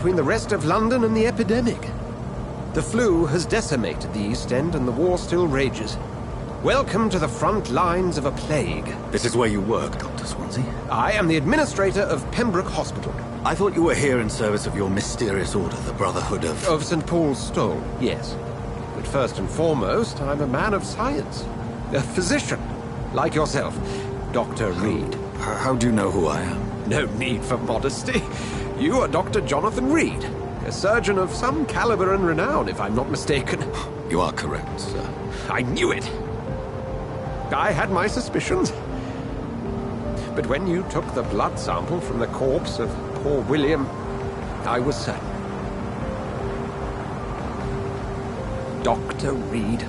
between the rest of London and the epidemic. The flu has decimated the East End and the war still rages. Welcome to the front lines of a plague. This is where you work, Dr. Swansea? I am the administrator of Pembroke Hospital. I thought you were here in service of your mysterious order, the Brotherhood of... Of St. Paul's Stole, yes. But first and foremost, I'm a man of science. A physician, like yourself, Dr. Reed. How do you know who I am? No need for modesty. You are Dr. Jonathan Reed, a surgeon of some caliber and renown, if I'm not mistaken. You are correct, sir. I knew it! I had my suspicions. But when you took the blood sample from the corpse of poor William, I was certain. Dr. Reed.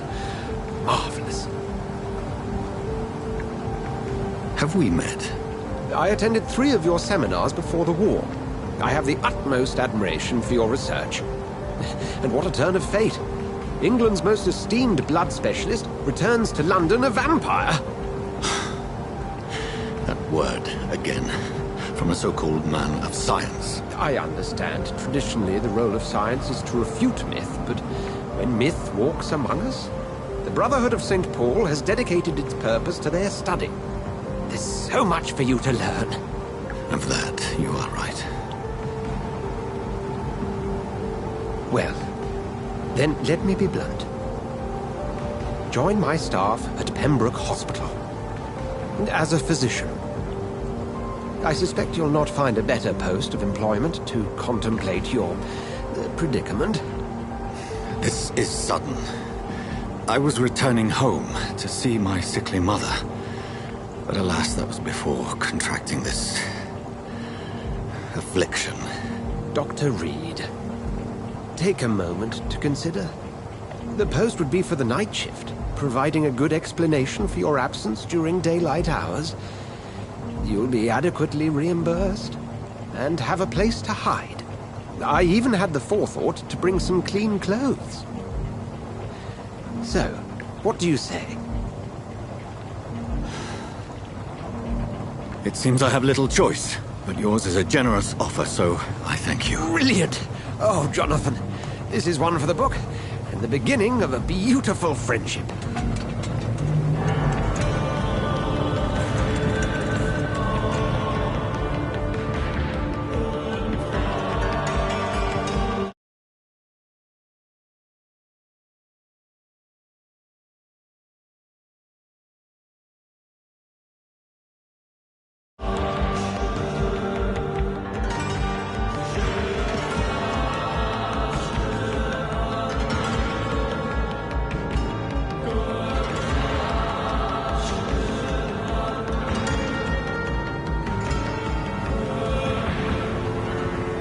Marvelous. Have we met? I attended 3 of your seminars before the war. I have the utmost admiration for your research. And what a turn of fate. England's most esteemed blood specialist returns to London a vampire. That word, again, from a so-called man of science. I understand. Traditionally, the role of science is to refute myth, but when myth walks among us, the Brotherhood of St. Paul has dedicated its purpose to their study. There's so much for you to learn. Of that, you are right. Well, then let me be blunt. Join my staff at Pembroke Hospital. As a physician. I suspect you'll not find a better post of employment to contemplate your predicament. This is sudden. I was returning home to see my sickly mother. But alas, that was before contracting this... affliction. Dr. Reed, take a moment to consider. The post would be for the night shift, providing a good explanation for your absence during daylight hours. You'll be adequately reimbursed, and have a place to hide. I even had the forethought to bring some clean clothes. So, what do you say? It seems I have little choice, but yours is a generous offer, so I thank you. Brilliant! Oh, Jonathan, this is one for the book, and the beginning of a beautiful friendship.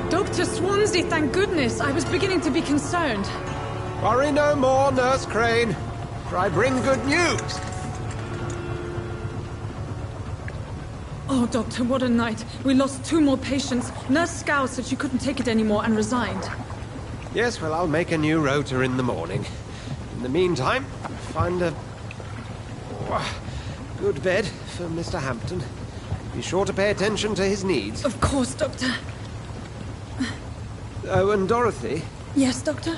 Dr. Swansea, thank goodness. I was beginning to be concerned. Worry no more, Nurse Crane, for I bring good news. Oh, Doctor, what a night. We lost 2 more patients. Nurse Scow said she couldn't take it anymore and resigned. Yes, well, I'll make a new rota in the morning. In the meantime, find a good bed for Mr. Hampton. Be sure to pay attention to his needs. Of course, Doctor. Oh, and Dorothy? Yes, Doctor?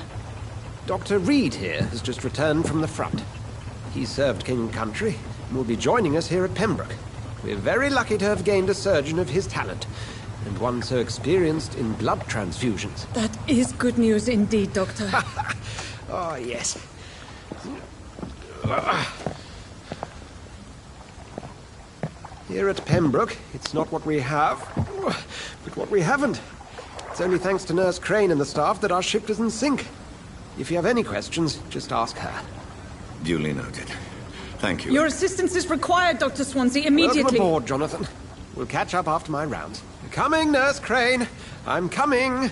Dr. Reed here has just returned from the front. He served King and Country and will be joining us here at Pembroke. We're very lucky to have gained a surgeon of his talent, and one so experienced in blood transfusions. That is good news indeed, Doctor. Oh, yes. Here at Pembroke, it's not what we have, but what we haven't. It's only thanks to Nurse Crane and the staff that our ship is in sync. If you have any questions, just ask her. Duly noted. Thank you. Your assistance is required, Dr. Swansea, immediately. Welcome aboard, Jonathan. We'll catch up after my rounds. Coming, Nurse Crane. I'm coming.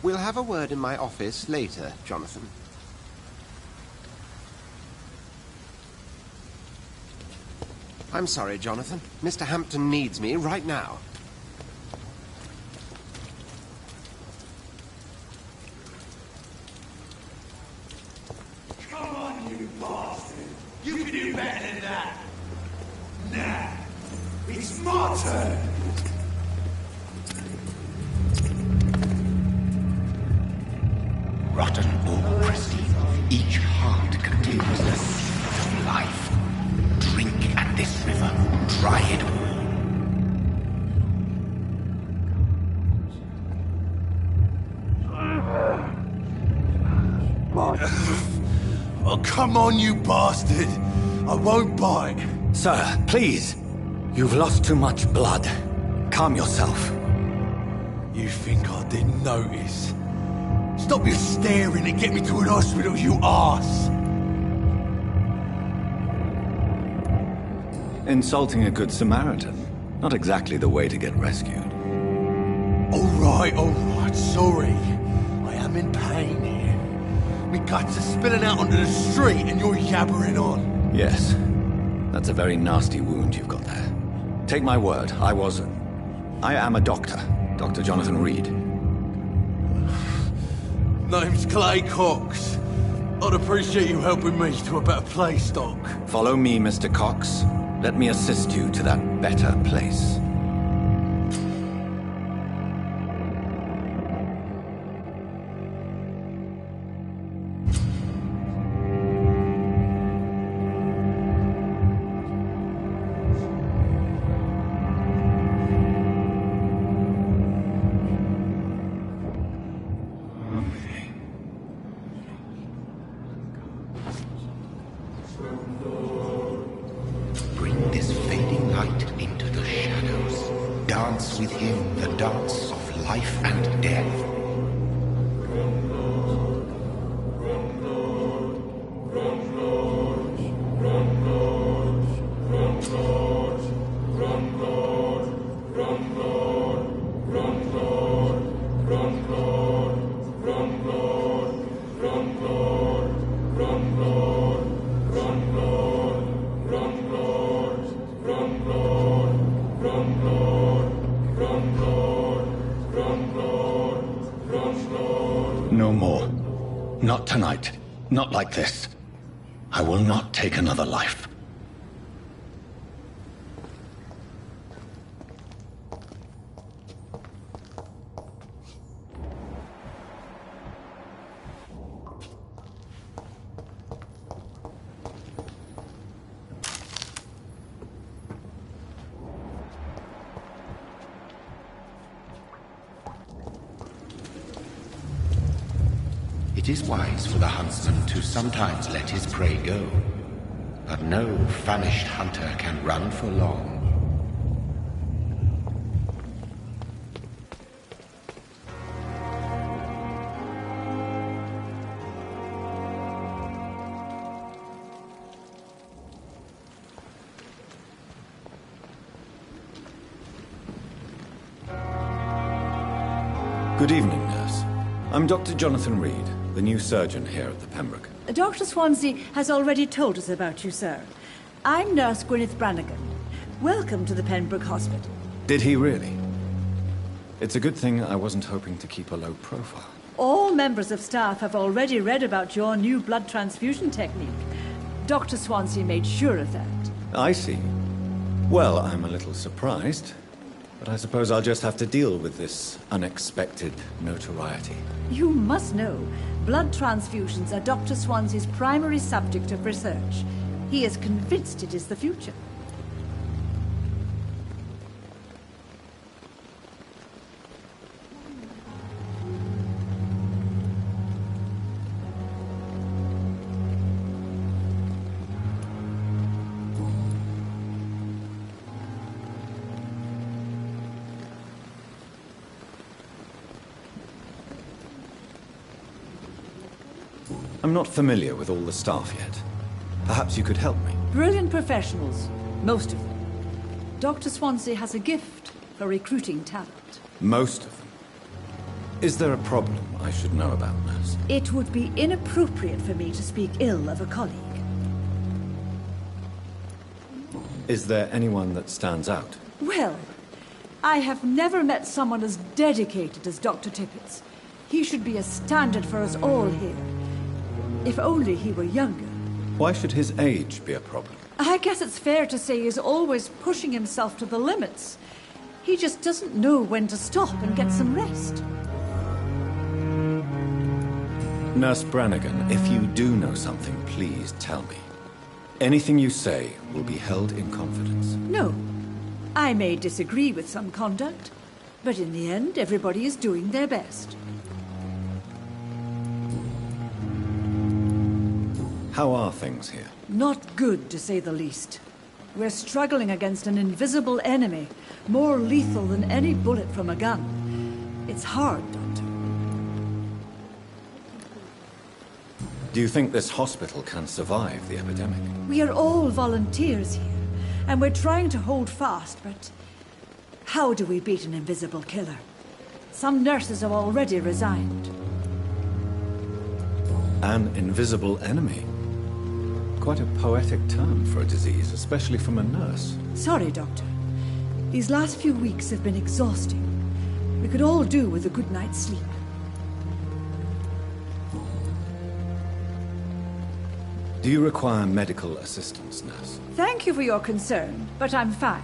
We'll have a word in my office later, Jonathan. I'm sorry, Jonathan. Mr. Hampton needs me right now. Come on, you bastard! You can do better than that! Nah, it's my turn! Rotten or pristine, each heart contains the seed of life. Drink at this river, try it all. Oh, come on, you bastard! I won't bite. Sir, please. You've lost too much blood. Calm yourself. You think I didn't notice? Stop your staring and get me to an hospital, you arse! Insulting a good Samaritan. Not exactly the way to get rescued. Alright, sorry. I am in pain here. Me guts are spilling out onto the street and you're yabbering on. Yes. That's a very nasty wound you've got there. Take my word, I am a doctor. Dr. Jonathan Reed. Name's Clay Cox. I'd appreciate you helping me to a better place, Doc. Follow me, Mr. Cox. Let me assist you to that better place. Bring this fading light into the shadows. Dance with him the dance of life and death. No more. Not tonight. Not like this. I will not take another life. It is wise for the huntsman to sometimes let his prey go, but no famished hunter can run for long. Good evening, nurse. I'm Dr. Jonathan Reed, the new surgeon here at the Pembroke. Dr. Swansea has already told us about you, sir. I'm Nurse Gwyneth Brannigan. Welcome to the Pembroke Hospital. Did he really? It's a good thing I wasn't hoping to keep a low profile. All members of staff have already read about your new blood transfusion technique. Dr. Swansea made sure of that. I see. Well, I'm a little surprised, but I suppose I'll just have to deal with this unexpected notoriety. You must know, blood transfusions are Dr. Swansea's primary subject of research. He is convinced it is the future. I'm not familiar with all the staff yet. Perhaps you could help me. Brilliant professionals, most of them. Dr. Swansea has a gift for recruiting talent. Most of them. Is there a problem I should know about, nurse? It would be inappropriate for me to speak ill of a colleague. Is there anyone that stands out? Well, I have never met someone as dedicated as Dr. Tippett's. He should be a standard for us all here. If only he were younger. Why should his age be a problem? I guess it's fair to say he's always pushing himself to the limits. He just doesn't know when to stop and get some rest. Nurse Brannigan, if you do know something, please tell me. Anything you say will be held in confidence. No. I may disagree with some conduct, but in the end, everybody is doing their best. How are things here? Not good, to say the least. We're struggling against an invisible enemy, more lethal than any bullet from a gun. It's hard, Doctor. Do you think this hospital can survive the epidemic? We are all volunteers here, and we're trying to hold fast, but how do we beat an invisible killer? Some nurses have already resigned. An invisible enemy? Quite a poetic term for a disease, especially from a nurse. Sorry, Doctor. These last few weeks have been exhausting. We could all do with a good night's sleep. Do you require medical assistance, nurse? Thank you for your concern, but I'm fine.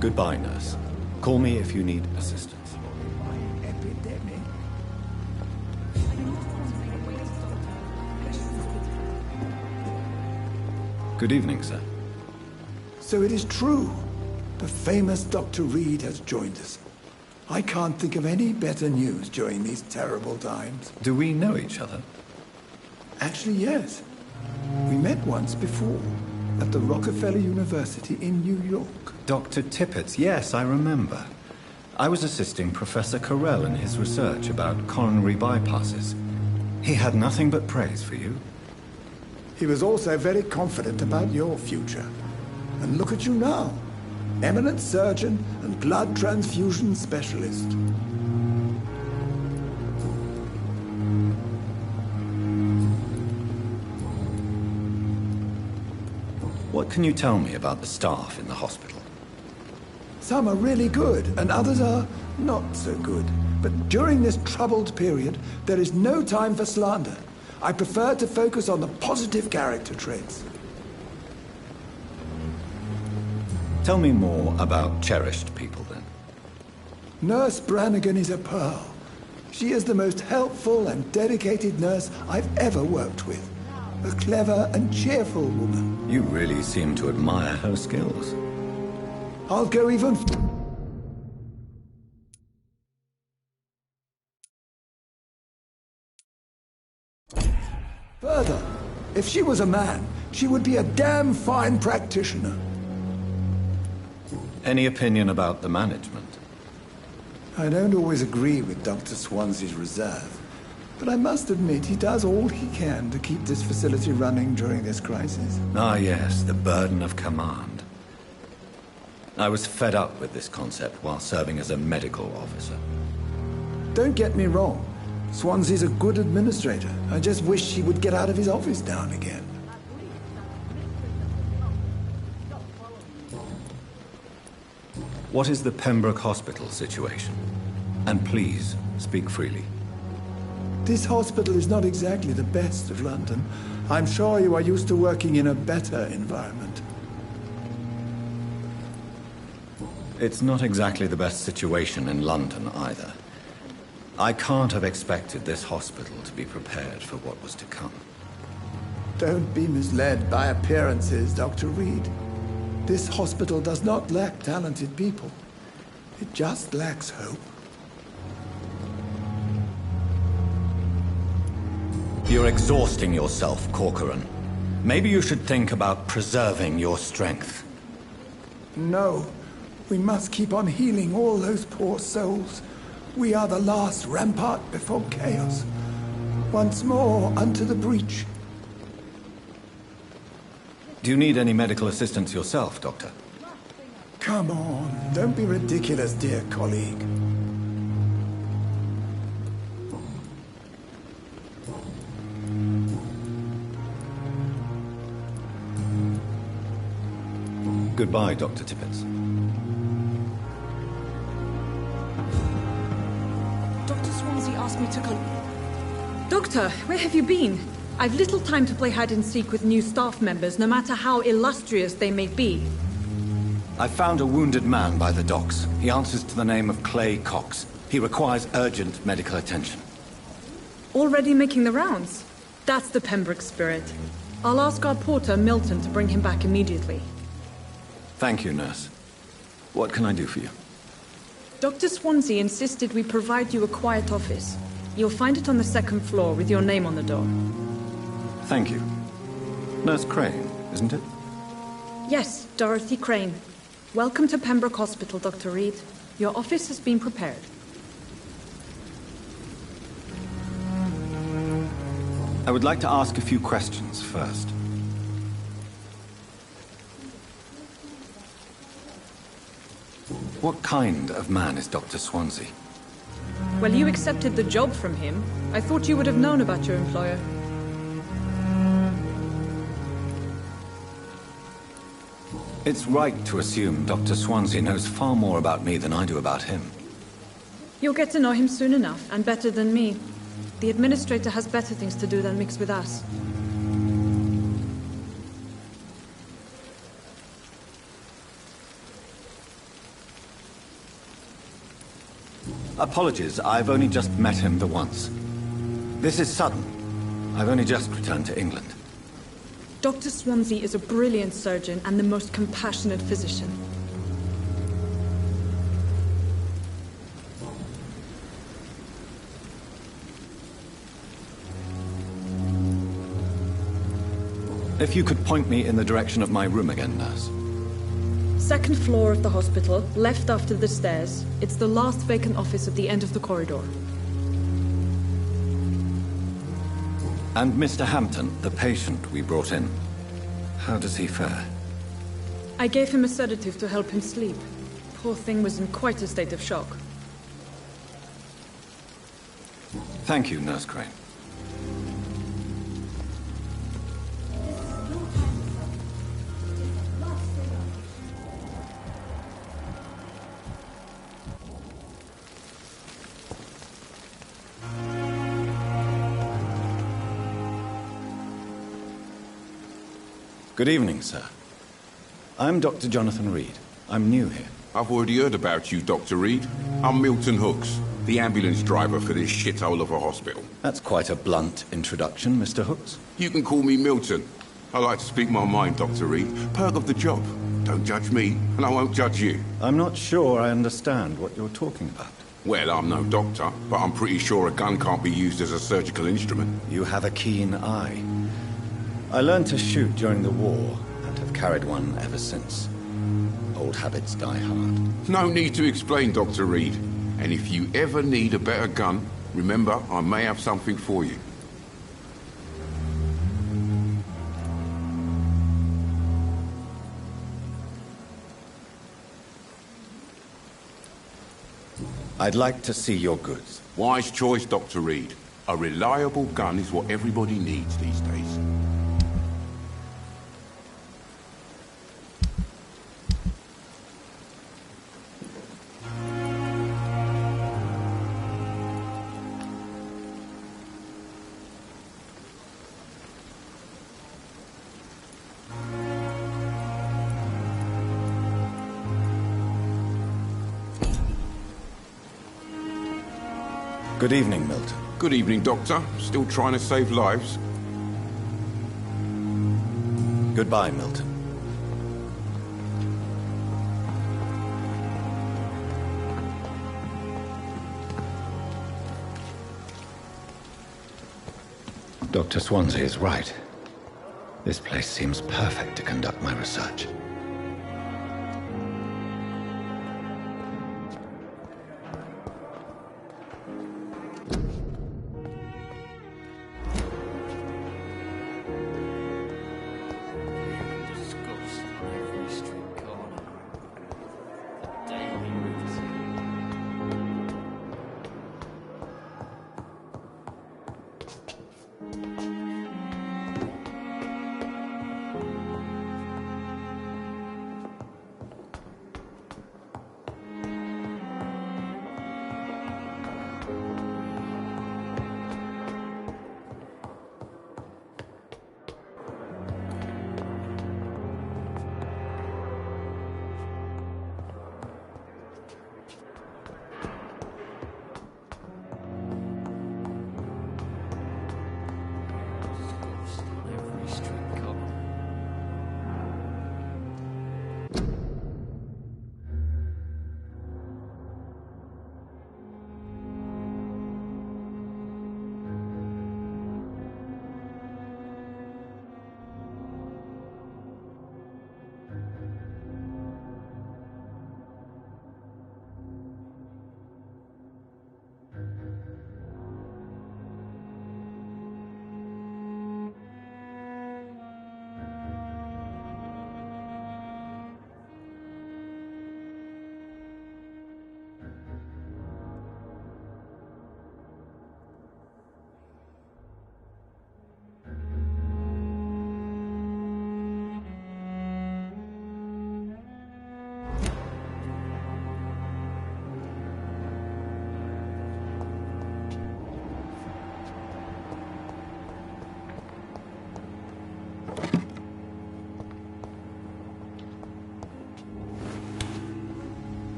Goodbye, nurse. Call me if you need assistance. Good evening, sir. So it is true. The famous Dr. Reed has joined us. I can't think of any better news during these terrible times. Do we know each other? Actually, yes. We met once before, at the Rockefeller University in New York. Dr. Tippett, yes, I remember. I was assisting Professor Carell in his research about coronary bypasses. He had nothing but praise for you. He was also very confident about your future. And look at you now. Eminent surgeon and blood transfusion specialist. What can you tell me about the staff in the hospital? Some are really good, and others are not so good. But during this troubled period, there is no time for slander. I prefer to focus on the positive character traits. Tell me more about cherished people, then. Nurse Brannigan is a pearl. She is the most helpful and dedicated nurse I've ever worked with. A clever and cheerful woman. You really seem to admire her skills. I'll go even further. If she was a man, she would be a damn fine practitioner. Any opinion about the management? I don't always agree with Dr. Swansea's reserve, but I must admit he does all he can to keep this facility running during this crisis. Ah, yes, the burden of command. I was fed up with this concept while serving as a medical officer. Don't get me wrong. Swansea's a good administrator. I just wish he would get out of his office now and again. What is the Pembroke Hospital situation? And please, speak freely. This hospital is not exactly the best of London. I'm sure you are used to working in a better environment. It's not exactly the best situation in London either. I can't have expected this hospital to be prepared for what was to come. Don't be misled by appearances, Dr. Reed. This hospital does not lack talented people. It just lacks hope. You're exhausting yourself, Corcoran. Maybe you should think about preserving your strength. No, we must keep on healing all those poor souls. We are the last rampart before chaos. Once more unto the breach. Do you need any medical assistance yourself, Doctor? Come on, don't be ridiculous, dear colleague. Goodbye, Dr. Tippett. Dr. Swansea asked me to come. Doctor, where have you been? I've little time to play hide and seek with new staff members, no matter how illustrious they may be. I found a wounded man by the docks. He answers to the name of Clay Cox. He requires urgent medical attention. Already making the rounds? That's the Pembroke spirit. I'll ask our porter, Milton, to bring him back immediately. Thank you, nurse. What can I do for you? Dr. Swansea insisted we provide you a quiet office. You'll find it on the second floor with your name on the door. Thank you. Nurse Crane, isn't it? Yes, Dorothy Crane. Welcome to Pembroke Hospital, Dr. Reed. Your office has been prepared. I would like to ask a few questions first. What kind of man is Dr. Swansea? Well, you accepted the job from him. I thought you would have known about your employer. It's right to assume Dr. Swansea knows far more about me than I do about him. You'll get to know him soon enough, and better than me. The administrator has better things to do than mix with us. Apologies, I've only just met him the once. This is sudden. I've only just returned to England. Dr. Swansea is a brilliant surgeon and the most compassionate physician. If you could point me in the direction of my room again, nurse. Second floor of the hospital, left after the stairs. It's the last vacant office at the end of the corridor. And Mr. Hampton, the patient we brought in. How does he fare? I gave him a sedative to help him sleep. Poor thing was in quite a state of shock. Thank you, Nurse Crane. Good evening, sir. I'm Dr. Jonathan Reed. I'm new here. I've already heard about you, Dr. Reed. I'm Milton Hooks, the ambulance driver for this shithole of a hospital. That's quite a blunt introduction, Mr. Hooks. You can call me Milton. I like to speak my mind, Dr. Reed. Perk of the job. Don't judge me, and I won't judge you. I'm not sure I understand what you're talking about. Well, I'm no doctor, but I'm pretty sure a gun can't be used as a surgical instrument. You have a keen eye. I learned to shoot during the war, and have carried one ever since. Old habits die hard. No need to explain, Dr. Reed. And if you ever need a better gun, remember, I may have something for you. I'd like to see your goods. Wise choice, Dr. Reed. A reliable gun is what everybody needs these days. Good evening, Milton. Good evening, Doctor. Still trying to save lives? Goodbye, Milton. Dr. Swansea is right. This place seems perfect to conduct my research.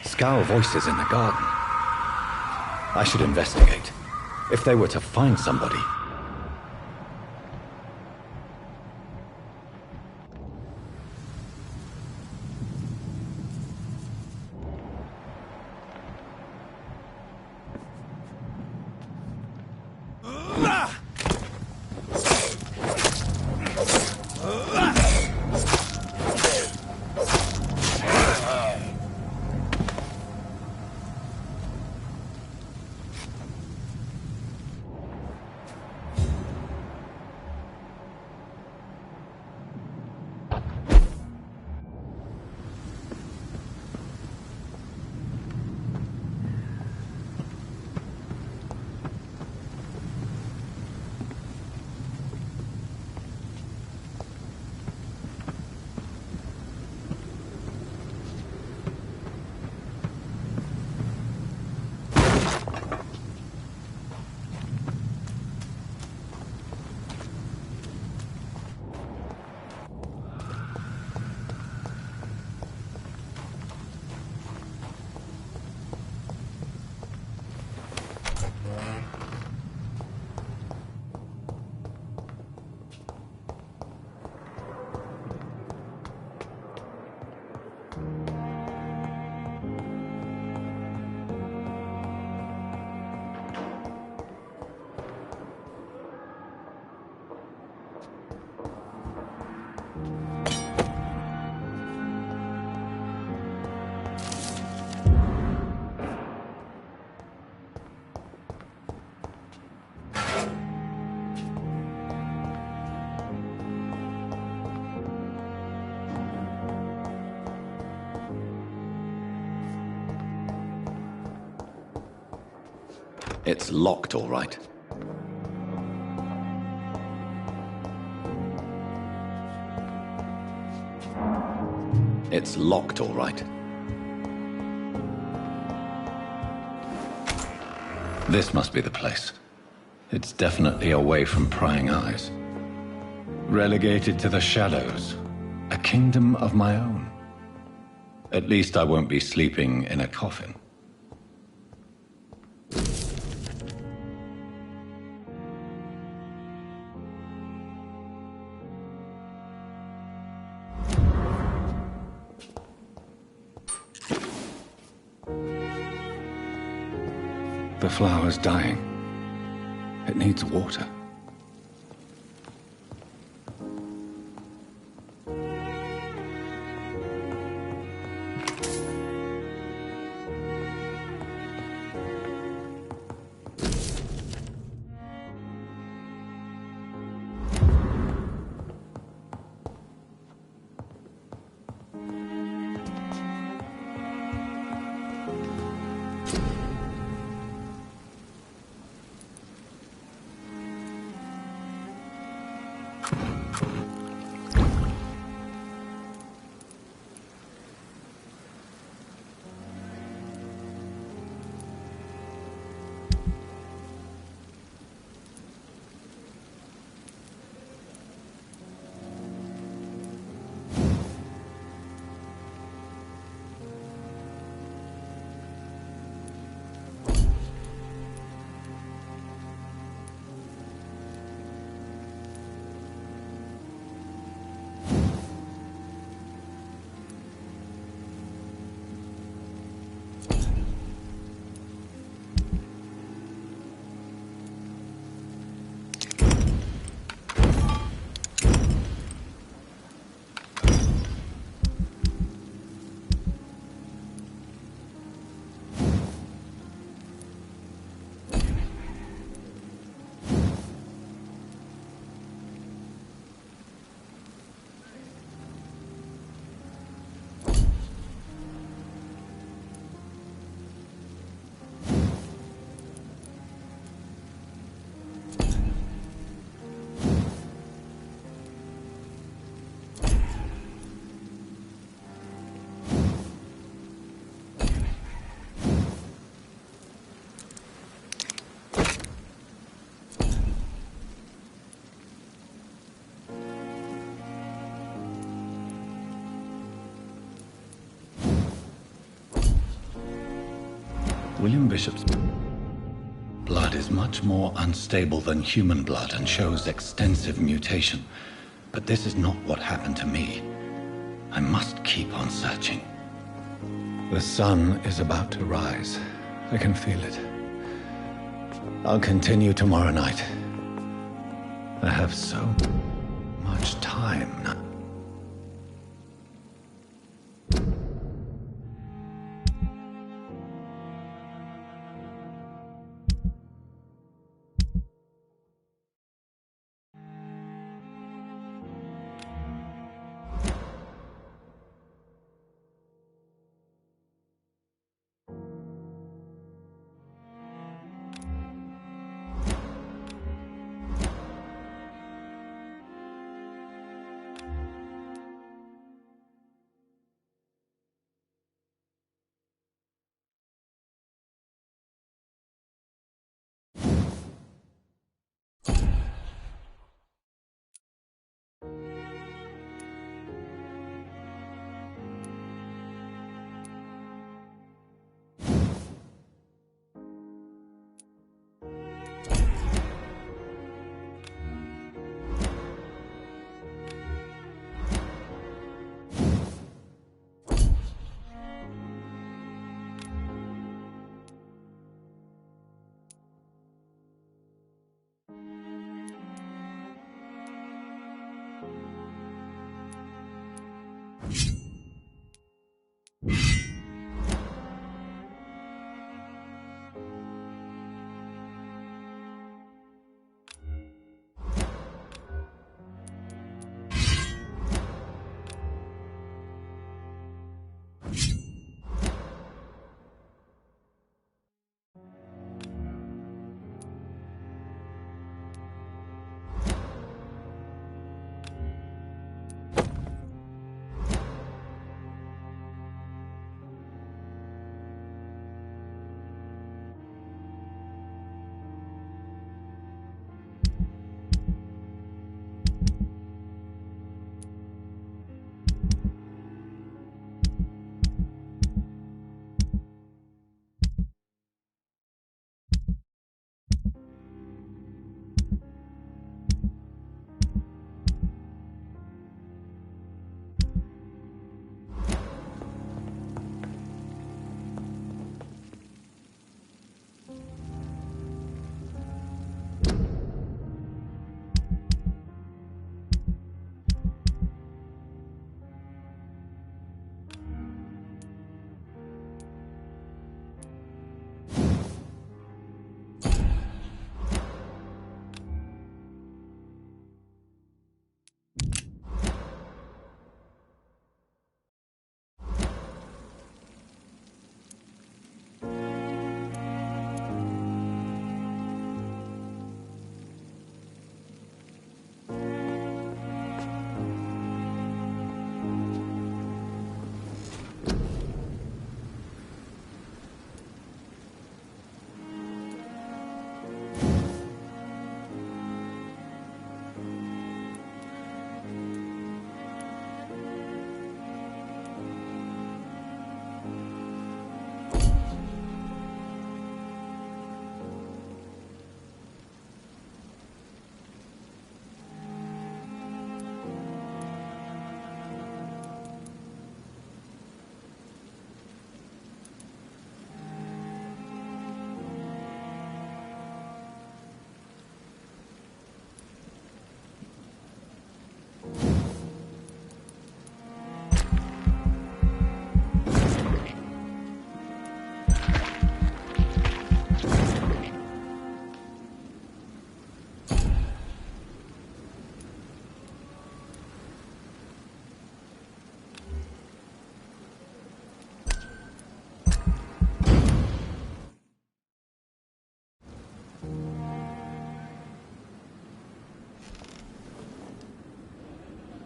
Scowl voices in the garden. I should investigate. If they were to find somebody. It's locked, all right. It's locked, all right. This must be the place. It's definitely away from prying eyes. Relegated to the shadows. A kingdom of my own. At least I won't be sleeping in a coffin. The flower's dying. It needs water. William Bishop's blood is much more unstable than human blood and shows extensive mutation. But this is not what happened to me. I must keep on searching. The sun is about to rise. I can feel it. I'll continue tomorrow night. I have so much time now.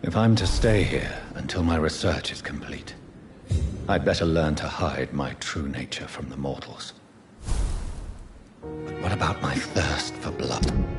If I'm to stay here until my research is complete, I'd better learn to hide my true nature from the mortals. But what about my thirst for blood?